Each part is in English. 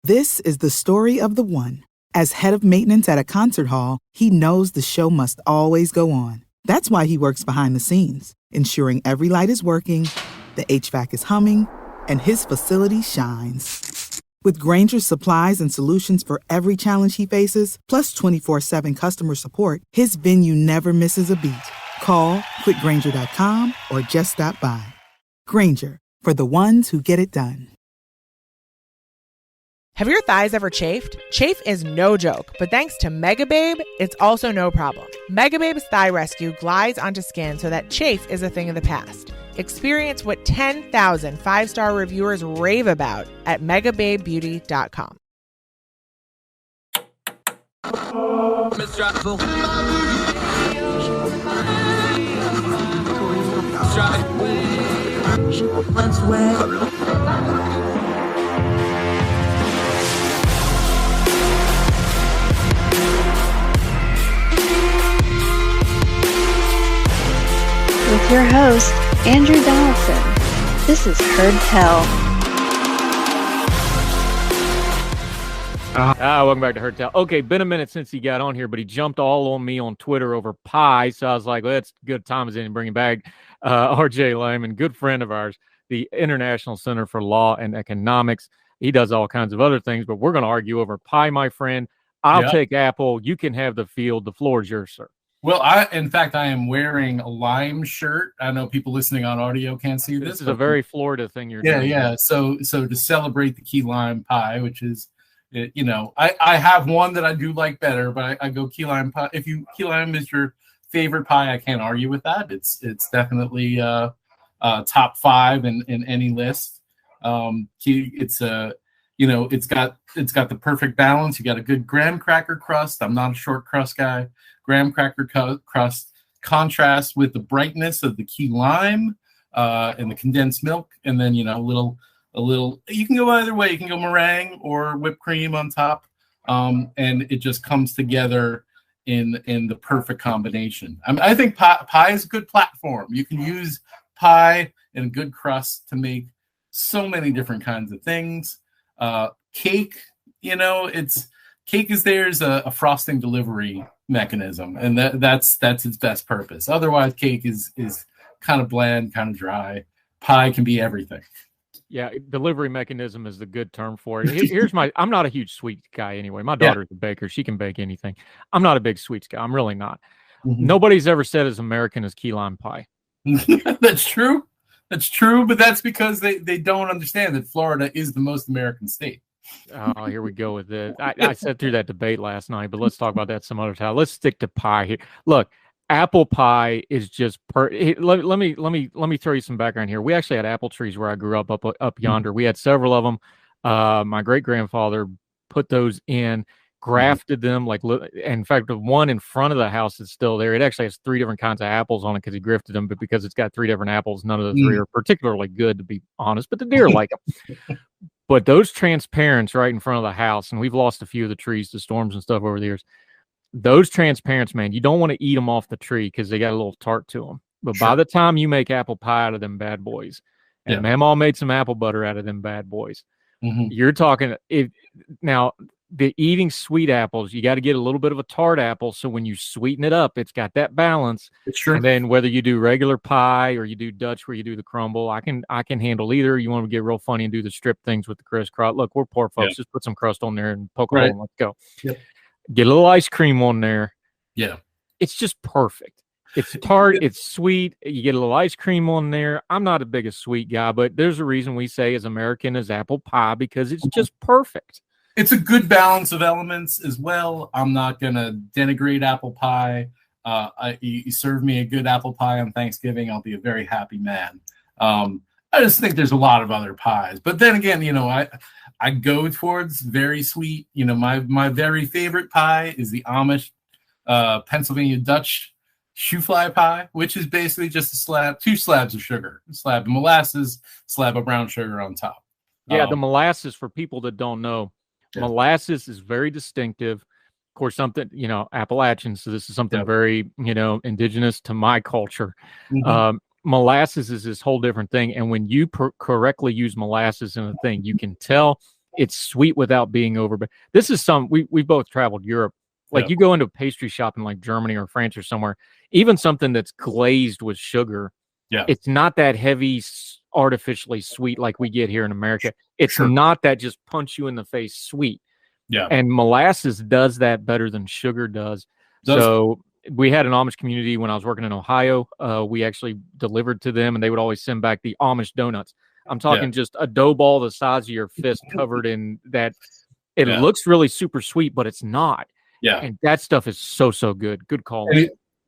This is the story of the one. As head of maintenance at a concert hall, he knows the show must always go on. That's why he works behind the scenes, ensuring every light is working, the HVAC is humming, and his facility shines. With Grainger's supplies and solutions for every challenge he faces, plus 24/7 customer support, his venue never misses a beat. Call quickgrainger.com or just stop by. Grainger, for the ones who get it done. Have your thighs ever chafed? Chafe is no joke, but thanks to Megababe, it's also no problem. Megababe's Thigh Rescue glides onto skin so that chafe is a thing of the past. Experience what 10,000 five-star reviewers rave about at megababebeauty.com. With your host, Andrew Donaldson. This is Heard Tell. Welcome back to Heard Tell. Okay, been a minute since he got on here, but he jumped all on me on Twitter over pie, so I was like, well, that's good time as in bringing back RJ Lehmann, good friend of ours, the International Center for Law and Economics. He does all kinds of other things, but we're going to argue over pie, my friend. I'll take apple. You can have the field. The floor is yours, sir. Well, in fact, I am wearing a lime shirt. I know people listening on audio can't see this. This is a very Florida thing you're doing. Yeah. So to celebrate the key lime pie, which is, I have one that I do like better, but I go key lime pie. If key lime is your favorite pie, I can't argue with that. It's definitely top 5 in any list. It's got the perfect balance. You got a good graham cracker crust. I'm not a short crust guy. Graham cracker crust contrast with the brightness of the key lime and the condensed milk, and then a little. You can go either way. You can go meringue or whipped cream on top, and it just comes together in the perfect combination. I think pie is a good platform. You can use pie and good crust to make so many different kinds of things. Cake, cake is there's a frosting delivery mechanism, and that's its best purpose. Otherwise, cake is kind of bland, kind of dry. Pie can be everything. Yeah, delivery mechanism is the good term for it. Here's I'm not a huge sweet guy anyway. My daughter's a baker. She can bake anything. I'm not a big sweets guy. I'm really not. Mm-hmm. Nobody's ever said as American as key lime pie. That's true. That's true, but that's because they don't understand that Florida is the most American state. Oh, here we go with it. I sat through that debate last night, but let's talk about that some other time. Let's stick to pie here. Look, apple pie is just let me throw you some background here. We actually had apple trees where I grew up yonder. We had several of them. My great grandfather put those in, grafted them. In fact, the one in front of the house is still there. It actually has 3 different kinds of apples on it because he grafted them, but because it's got 3 different apples, none of the 3 are particularly good, to be honest. But the deer like them. But those transparents right in front of the house, and we've lost a few of the trees to storms and stuff over the years. Those transparents, man, you don't want to eat them off the tree because they got a little tart to them. But by the time you make apple pie out of them bad boys, and Mamaw made some apple butter out of them bad boys, you're talking now. The eating sweet apples, you got to get a little bit of a tart apple. So when you sweeten it up, it's got that balance. Sure. And then whether you do regular pie or you do Dutch where you do the crumble, I can handle either. You want to get real funny and do the strip things with the crisscross. Look, we're poor folks. Just put some crust on there and poke a hole and let's go. Yep. Get a little ice cream on there. Yeah. It's just perfect. It's tart. It's sweet. You get a little ice cream on there. I'm not a biggest sweet guy, but there's a reason we say as American as apple pie because it's just perfect. It's a good balance of elements as well. I'm not going to denigrate apple pie. You serve me a good apple pie on Thanksgiving, I'll be a very happy man. I just think there's a lot of other pies. But then again, I go towards very sweet. My very favorite pie is the Amish Pennsylvania Dutch Schoofly pie, which is basically just 2 slabs of sugar, a slab of molasses, slab of brown sugar on top. Yeah, the molasses, for people that don't know, molasses is very distinctive. Of course, something, Appalachian, so this is something very, indigenous to my culture. Molasses is this whole different thing. And when you correctly use molasses in a thing, you can tell it's sweet without being over. But this is we both traveled Europe. Like you go into a pastry shop in like Germany or France or somewhere, even something that's glazed with sugar. Yeah. It's not that heavy, artificially sweet like we get here in America. It's not that just punch you in the face sweet. Yeah. And molasses does that better than sugar does. So we had an Amish community when I was working in Ohio. We actually delivered to them, and they would always send back the Amish donuts. I'm talking just a dough ball the size of your fist covered in that. It looks really super sweet, but it's not. Yeah. And that stuff is so good. Good call.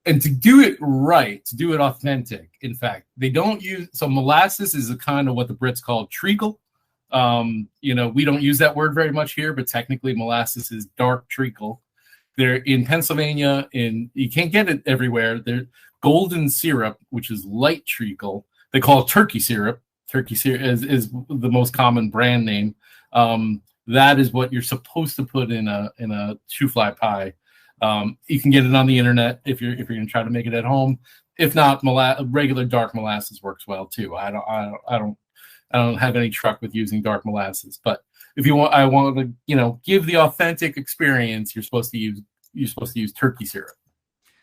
And to do it right, to do it authentic, in fact, they don't use, so molasses is a kind of what the Brits call treacle. We don't use that word very much here, but technically molasses is dark treacle. They're in Pennsylvania, you can't get it everywhere. They're golden syrup, which is light treacle. They call it turkey syrup. Turkey syrup is the most common brand name. That is what you're supposed to put in a shoe fly pie. You can get it on the internet if you're going to try to make it at home. If not, regular dark molasses works well too. I don't have any truck with using dark molasses, but if you want, I want to give the authentic experience. You're supposed to use turkey syrup.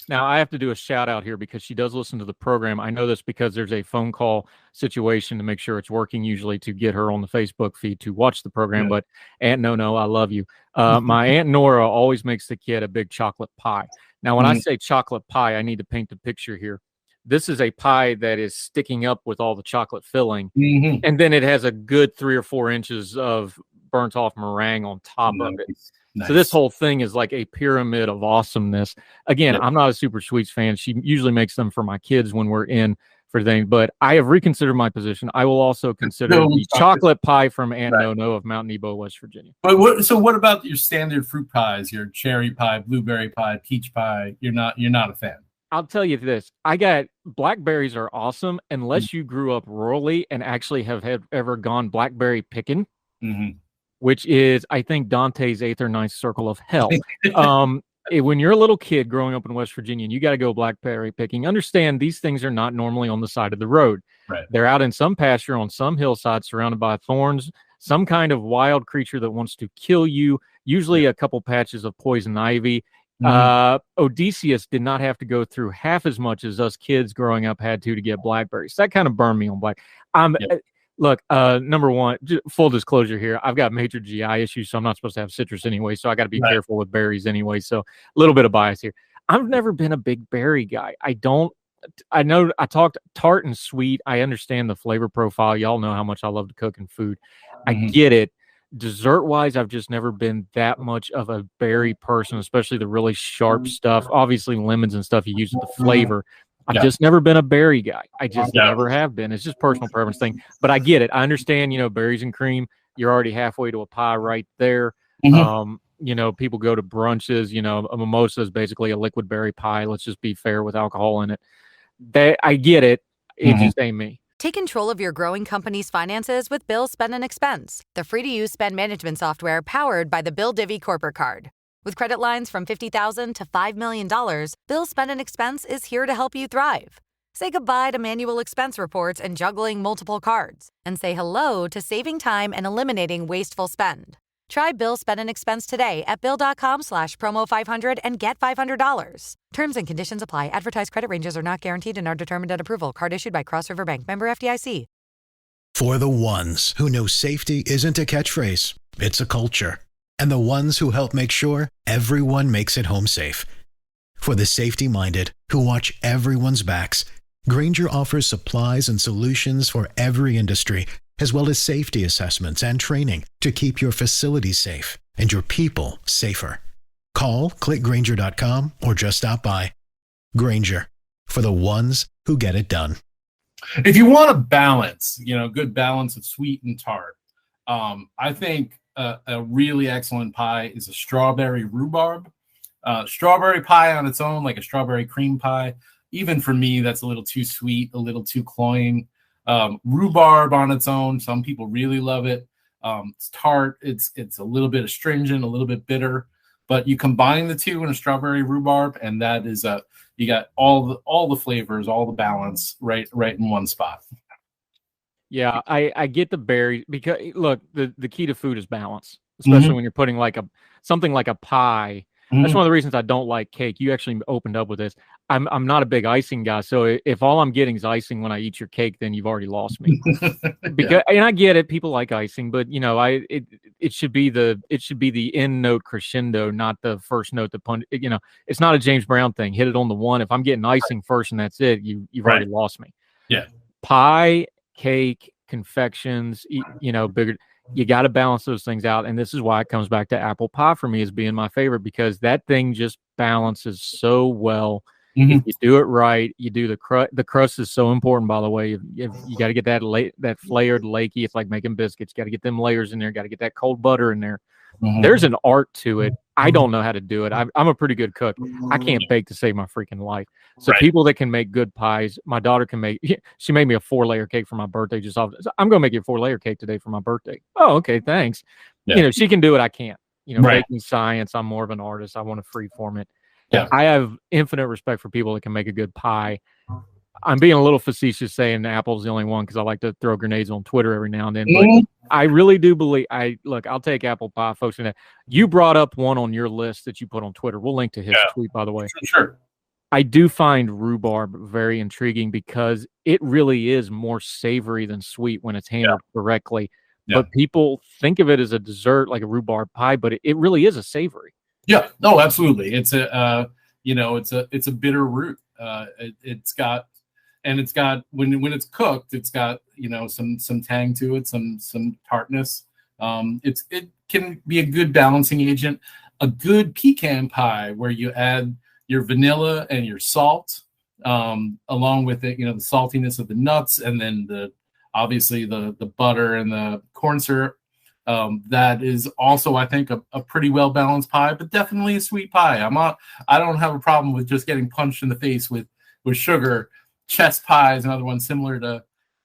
Now, I have to do a shout out here because she does listen to the program. I know this because there's a phone call situation to make sure it's working, usually to get her on the Facebook feed to watch the program. But Aunt No, I love you. My Aunt Nora always makes the kid a big chocolate pie. Now, when I say chocolate pie, I need to paint the picture here. This is a pie that is sticking up with all the chocolate filling. And then it has a good 3 or 4 inches of burnt off meringue on top of it. Nice. So this whole thing is like a pyramid of awesomeness. Again, I'm not a super sweets fan. She usually makes them for my kids when we're in for things, but I have reconsidered my position. I will also consider the chocolate pie from Aunt No of Mount Nebo, West Virginia. But what about your standard fruit pies? Your cherry pie, blueberry pie, peach pie? You're not a fan. I'll tell you this. Blackberries are awesome unless you grew up rurally and actually have ever gone blackberry picking. Which is, I think, Dante's 8th or 9th circle of hell. When you're a little kid growing up in West Virginia and you got to go blackberry picking, understand these things are not normally on the side of the road. Right. They're out in some pasture on some hillside surrounded by thorns, some kind of wild creature that wants to kill you, usually a couple patches of poison ivy. Odysseus did not have to go through half as much as us kids growing up had to get blackberries. That kind of burned me on black. Look, number one, full disclosure here,'ve got major GI issues, so I'm not supposed to have citrus anyway, so I got to be careful with berries anyway, so a little bit of bias here. I've never been a big berry guy. I know I talked tart and sweet. I understand the flavor profile. Y'all know how much I love to cook and food. I get it. Dessert-wise, I've just never been that much of a berry person, especially the really sharp stuff. Obviously, lemons and stuff you use with the flavor. I've just never been a berry guy. I just never have been. It's just personal preference thing. But I get it. I understand, berries and cream, you're already halfway to a pie right there. People go to brunches, a mimosa is basically a liquid berry pie. Let's just be fair with alcohol in it. I get it. It just ain't me. Take control of your growing company's finances with Bill Spend and Expense, the free-to-use spend management software powered by the Bill Divvy Corporate Card. With credit lines from $50,000 to $5 million, Bill Spend and Expense is here to help you thrive. Say goodbye to manual expense reports and juggling multiple cards, and say hello to saving time and eliminating wasteful spend. Try Bill Spend and Expense today at bill.com/promo500 and get $500. Terms and conditions apply. Advertised credit ranges are not guaranteed and are determined at approval. Card issued by Cross River Bank. Member FDIC. For the ones who know safety isn't a catchphrase, it's a culture. And the ones who help make sure everyone makes it home safe. For the safety-minded who watch everyone's backs, Grainger offers supplies and solutions for every industry, as well as safety assessments and training to keep your facilities safe and your people safer. Call, click Grainger.com, or just stop by. Grainger, for the ones who get it done. If you want a balance, good balance of sweet and tart, I think a really excellent pie is a strawberry rhubarb. Strawberry pie on its own, like a strawberry cream pie, even for me, that's a little too sweet, a little too cloying. Rhubarb on its own, some people really love it. It's tart, it's a little bit astringent, a little bit bitter, but you combine the two in a strawberry rhubarb, and that is you got all the flavors, all the balance right in one spot. Yeah, I get the berries because look, the key to food is balance, especially when you're putting like something like a pie. That's one of the reasons I don't like cake. You actually opened up with this. I'm not a big icing guy, so if all I'm getting is icing when I eat your cake, then you've already lost me. Because and I get it, people like icing, but it should be the end note crescendo, not the first note. It's not a James Brown thing. Hit it on the one. If I'm getting icing first and that's it, you've already lost me. Yeah. Pie, cake, confections, bigger. You got to balance those things out, and this is why it comes back to apple pie for me as being my favorite, because that thing just balances so well. If you do it right, you do the crust. The crust is so important, by the way. You got to get that flared, lakey. It's like making biscuits. You got to get them layers in there. Got to get that cold butter in there. There's an art to it. I don't know how to do it. I'm a pretty good cook. I can't bake to save my freaking life. So people that can make good pies, my daughter can make. She made me a 4-layer cake for my birthday. I'm going to make you a 4-layer cake today for my birthday. Oh, okay, thanks. Yeah. She can do it. I can't. Making science. I'm more of an artist. I want to freeform it. Yeah. I have infinite respect for people that can make a good pie. I'm being a little facetious saying Apple's the only one because I like to throw grenades on Twitter every now and then. But I really do believe I'll take apple pie, folks. You brought up one on your list that you put on Twitter. We'll link to his tweet, by the way. Sure. I do find rhubarb very intriguing because it really is more savory than sweet when it's handled correctly. Yeah. But people think of it as a dessert, like a rhubarb pie, but it really is a savory. Yeah, no, absolutely. It's it's a bitter root. It's got when it's cooked, it's got some tang to it, some tartness. It can be a good balancing agent. A good pecan pie where you add your vanilla and your salt, along with it, the saltiness of the nuts, and then obviously the butter and the corn syrup. That is also, I think, a pretty well balanced pie, but definitely a sweet pie. I don't have a problem with just getting punched in the face with sugar. Chess pie is another one similar to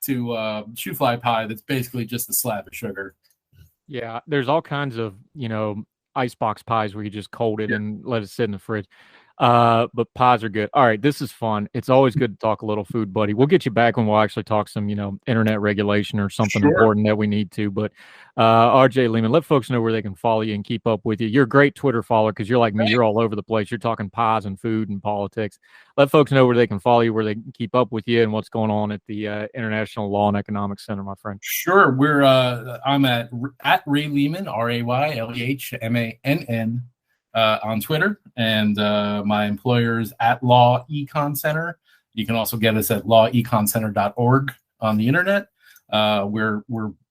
Schoofly pie. That's basically just a slab of sugar. Yeah, there's all kinds of icebox pies where you just cold it and let it sit in the fridge. But pies are good. All right, this is fun. It's always good to talk a little food, buddy. We'll get you back when we'll actually talk some, internet regulation or something important that we need to. But RJ Lehmann, let folks know where they can follow you and keep up with you. You're a great Twitter follower because you're like me. You're all over the place. You're talking pies and food and politics. Let folks know where they can follow you, where they can keep up with you, and what's going on at the International Law and Economics Center, my friend. Sure. I'm at Ray Lehmann, RayLehmann, on Twitter, and my employer's at Law Econ Center. You can also get us at laweconcenter.org on the internet. We're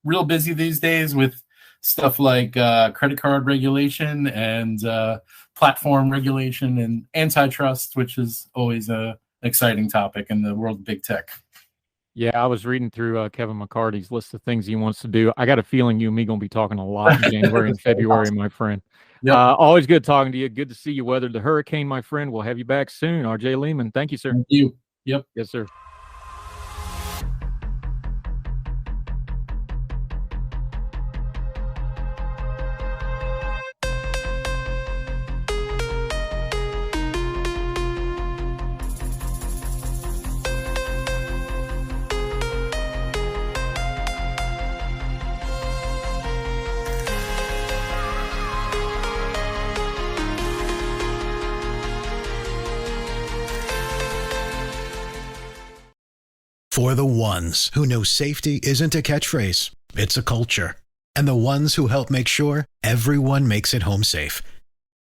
real busy these days with stuff like credit card regulation and platform regulation and antitrust, which is always an exciting topic in the world of big tech. Yeah, I was reading through Kevin McCarty's list of things he wants to do. I got a feeling you and me going to be talking a lot in January and February, my friend. Yep. Always good talking to you. Good to see you weathered the hurricane, my friend. We'll have you back soon. RJ Lehmann, thank you, sir. Thank you. Yep. Yes, sir. For the ones who know safety isn't a catchphrase, it's a culture. And the ones who help make sure everyone makes it home safe.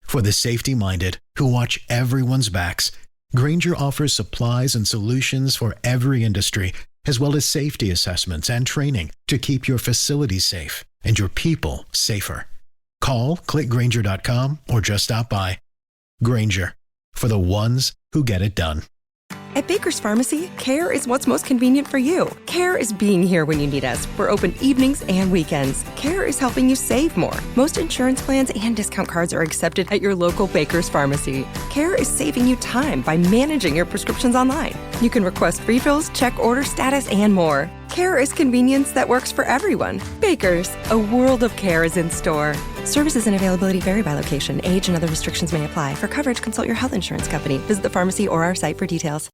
For the safety-minded who watch everyone's backs, Grainger offers supplies and solutions for every industry, as well as safety assessments and training to keep your facilities safe and your people safer. Call, click Grainger.com, or just stop by. Grainger, for the ones who get it done. At Baker's Pharmacy, care is what's most convenient for you. Care is being here when you need us. We're open evenings and weekends. Care is helping you save more. Most insurance plans and discount cards are accepted at your local Baker's Pharmacy. Care is saving you time by managing your prescriptions online. You can request refills, check order status, and more. Care is convenience that works for everyone. Baker's, a world of care is in store. Services and availability vary by location. Age and other restrictions may apply. For coverage, consult your health insurance company. Visit the pharmacy or our site for details.